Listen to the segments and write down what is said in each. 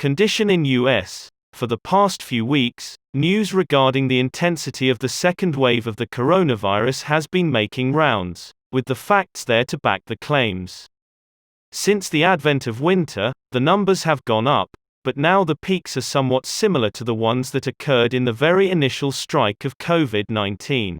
Condition in US. For the past few weeks, news regarding the intensity of the second wave of the coronavirus has been making rounds, with the facts there to back the claims. Since the advent of winter, the numbers have gone up, but now the peaks are somewhat similar to the ones that occurred in the very initial strike of COVID-19.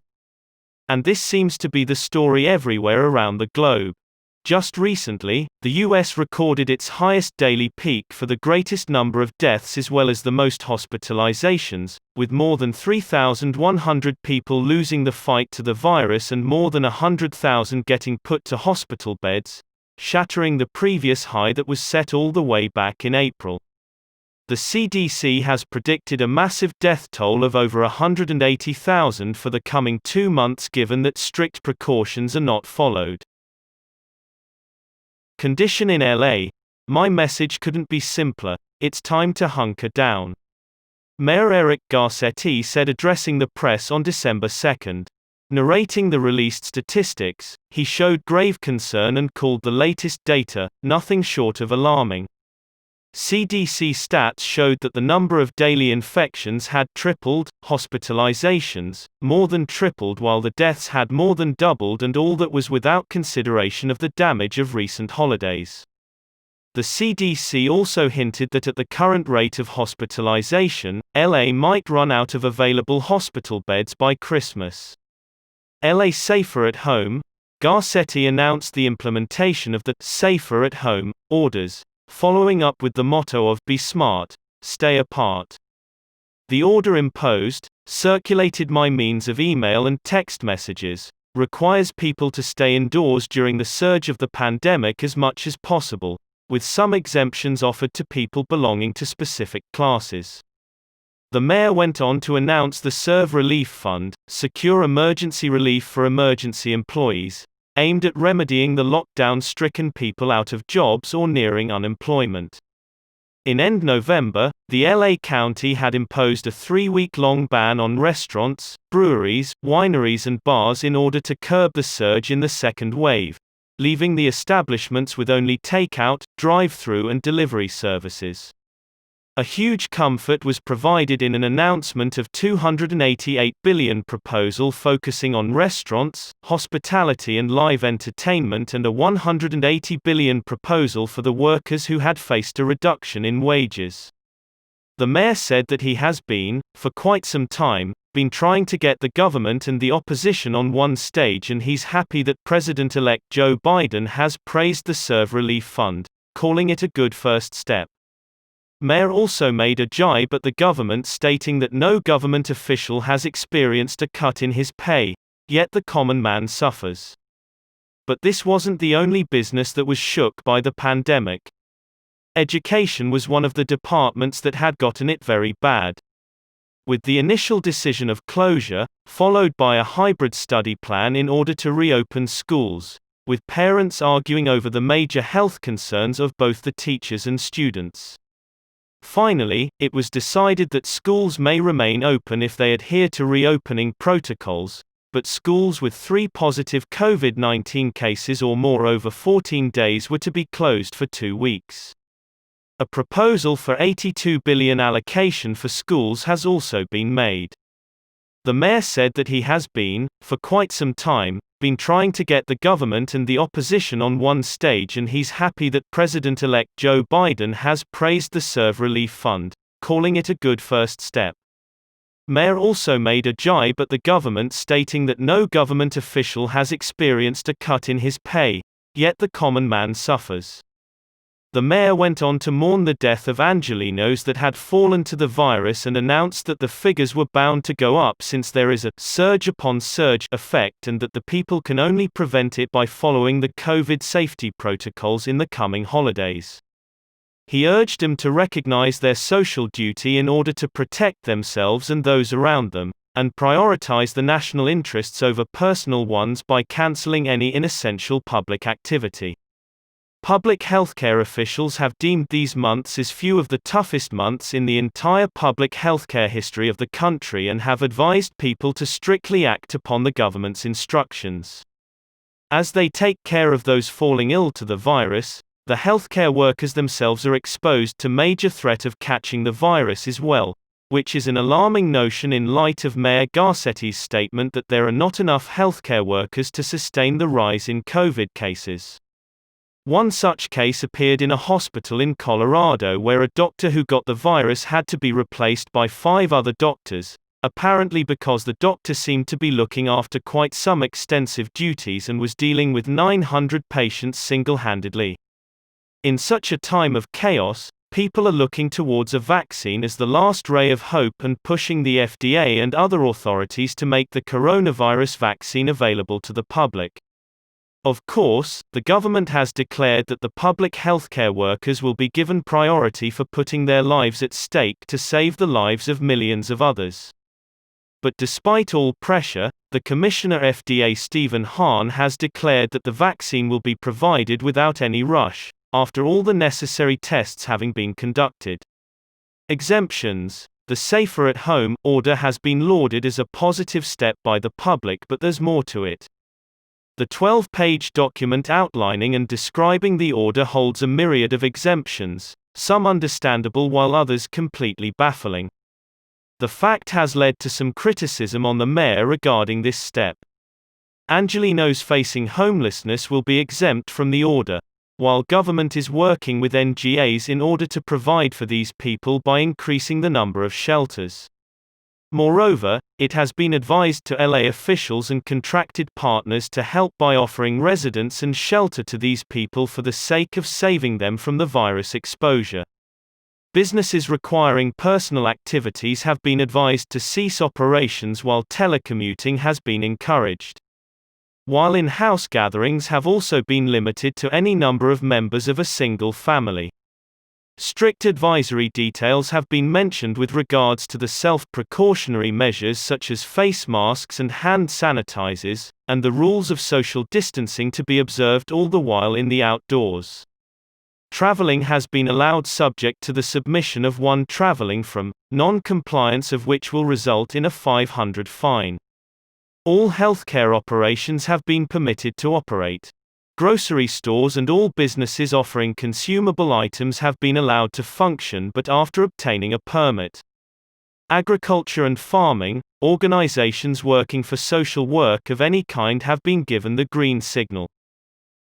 And this seems to be the story everywhere around the globe. Just recently, the US recorded its highest daily peak for the greatest number of deaths as well as the most hospitalizations, with more than 3,100 people losing the fight to the virus and more than 100,000 getting put to hospital beds, shattering the previous high that was set all the way back in April. The CDC has predicted a massive death toll of over 180,000 for the coming 2 months given that strict precautions are not followed. Condition in LA. My message couldn't be simpler. It's time to hunker down. Mayor Eric Garcetti said addressing the press on December 2. Narrating the released statistics, he showed grave concern and called the latest data nothing short of alarming. CDC stats showed that the number of daily infections had tripled, hospitalizations more than tripled, while the deaths had more than doubled, and all that was without consideration of the damage of recent holidays. The CDC also hinted that at the current rate of hospitalization, LA might run out of available hospital beds by Christmas. LA Safer at Home. Garcetti announced the implementation of the Safer at Home orders, following up with the motto of Be Smart, Stay Apart. The order imposed, circulated by means of email and text messages, requires people to stay indoors during the surge of the pandemic as much as possible, with some exemptions offered to people belonging to specific classes. The mayor went on to announce the Serve Relief Fund, secure emergency relief for emergency employees, aimed at remedying the lockdown-stricken people out of jobs or nearing unemployment. In end November, the LA County had imposed a 3-week-long ban on restaurants, breweries, wineries and bars in order to curb the surge in the second wave, leaving the establishments with only takeout, drive-through and delivery services. A huge comfort was provided in an announcement of $288 billion proposal focusing on restaurants, hospitality and live entertainment, and a $180 billion proposal for the workers who had faced a reduction in wages. The mayor said that he has been, for quite some time, trying to get the government and the opposition on one stage, and he's happy that President-elect Joe Biden has praised the Serve Relief Fund, calling it a good first step. Mayor also made a jibe at the government, stating that no government official has experienced a cut in his pay, yet the common man suffers. But this wasn't the only business that was shook by the pandemic. Education was one of the departments that had gotten it very bad. With the initial decision of closure, followed by a hybrid study plan in order to reopen schools, with parents arguing over the major health concerns of both the teachers and students. Finally, it was decided that schools may remain open if they adhere to reopening protocols, but schools with 3 positive COVID-19 cases or more over 14 days were to be closed for 2 weeks. A proposal for $82 billion allocation for schools has also been made. The mayor said that he has been, for quite some time, trying to get the government and the opposition on one stage, and he's happy that President-elect Joe Biden has praised the Serve Relief Fund, calling it a good first step. Mayor also made a jibe at the government, stating that no government official has experienced a cut in his pay, yet the common man suffers. The mayor went on to mourn the death of Angelenos that had fallen to the virus and announced that the figures were bound to go up since there is a surge upon surge effect, and that the people can only prevent it by following the COVID safety protocols in the coming holidays. He urged them to recognize their social duty in order to protect themselves and those around them, and prioritize the national interests over personal ones by canceling any inessential public activity. Public healthcare officials have deemed these months as few of the toughest months in the entire public healthcare history of the country and have advised people to strictly act upon the government's instructions. As they take care of those falling ill to the virus, the healthcare workers themselves are exposed to major threat of catching the virus as well, which is an alarming notion in light of Mayor Garcetti's statement that there are not enough healthcare workers to sustain the rise in COVID cases. One such case appeared in a hospital in Colorado where a doctor who got the virus had to be replaced by 5 other doctors, apparently because the doctor seemed to be looking after quite some extensive duties and was dealing with 900 patients single-handedly. In such a time of chaos, people are looking towards a vaccine as the last ray of hope and pushing the FDA and other authorities to make the coronavirus vaccine available to the public. Of course, the government has declared that the public healthcare workers will be given priority for putting their lives at stake to save the lives of millions of others. But despite all pressure, the Commissioner FDA Stephen Hahn has declared that the vaccine will be provided without any rush, after all the necessary tests having been conducted. Exemptions. The Safer at Home order has been lauded as a positive step by the public, but there's more to it. The 12-page document outlining and describing the order holds a myriad of exemptions, some understandable while others completely baffling. The fact has led to some criticism on the mayor regarding this step. Angelenos facing homelessness will be exempt from the order, while government is working with NGOs in order to provide for these people by increasing the number of shelters. Moreover, it has been advised to LA officials and contracted partners to help by offering residence and shelter to these people for the sake of saving them from the virus exposure. Businesses requiring personal activities have been advised to cease operations while telecommuting has been encouraged. While in-house gatherings have also been limited to any number of members of a single family. Strict advisory details have been mentioned with regards to the self-precautionary measures such as face masks and hand sanitizers, and the rules of social distancing to be observed all the while in the outdoors. Traveling has been allowed subject to the submission of one traveling from, non-compliance of which will result in a $500 fine. All healthcare operations have been permitted to operate. Grocery stores and all businesses offering consumable items have been allowed to function but after obtaining a permit. Agriculture and farming, organizations working for social work of any kind have been given the green signal.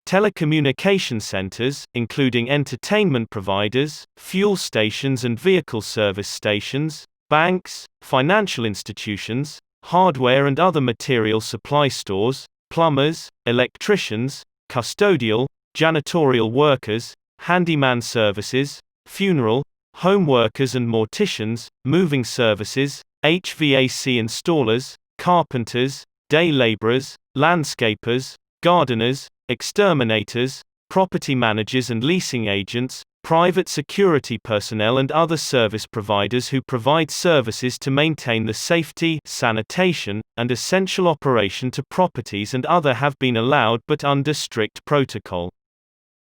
Telecommunication centers, including entertainment providers, fuel stations and vehicle service stations, banks, financial institutions, hardware and other material supply stores, plumbers, electricians, custodial, janitorial workers, handyman services, funeral, home workers and morticians, moving services, HVAC installers, carpenters, day laborers, landscapers, gardeners, exterminators, property managers and leasing agents, private security personnel and other service providers who provide services to maintain the safety, sanitation, and essential operation to properties and other have been allowed but under strict protocol.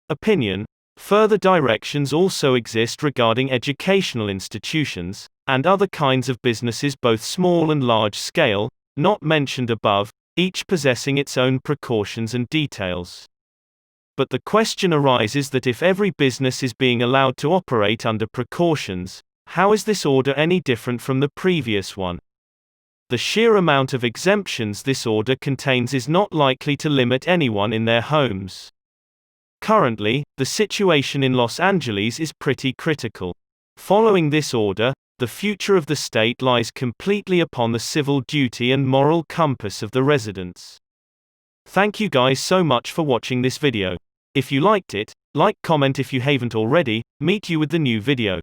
Opinion. Further directions also exist regarding educational institutions, and other kinds of businesses both small and large scale, not mentioned above, each possessing its own precautions and details. But the question arises that if every business is being allowed to operate under precautions, how is this order any different from the previous one? The sheer amount of exemptions this order contains is not likely to limit anyone in their homes. Currently, the situation in Los Angeles is pretty critical. Following this order, the future of the state lies completely upon the civil duty and moral compass of the residents. Thank you guys so much for watching this video. If you liked it, like, comment if you haven't already. Meet you with the new video.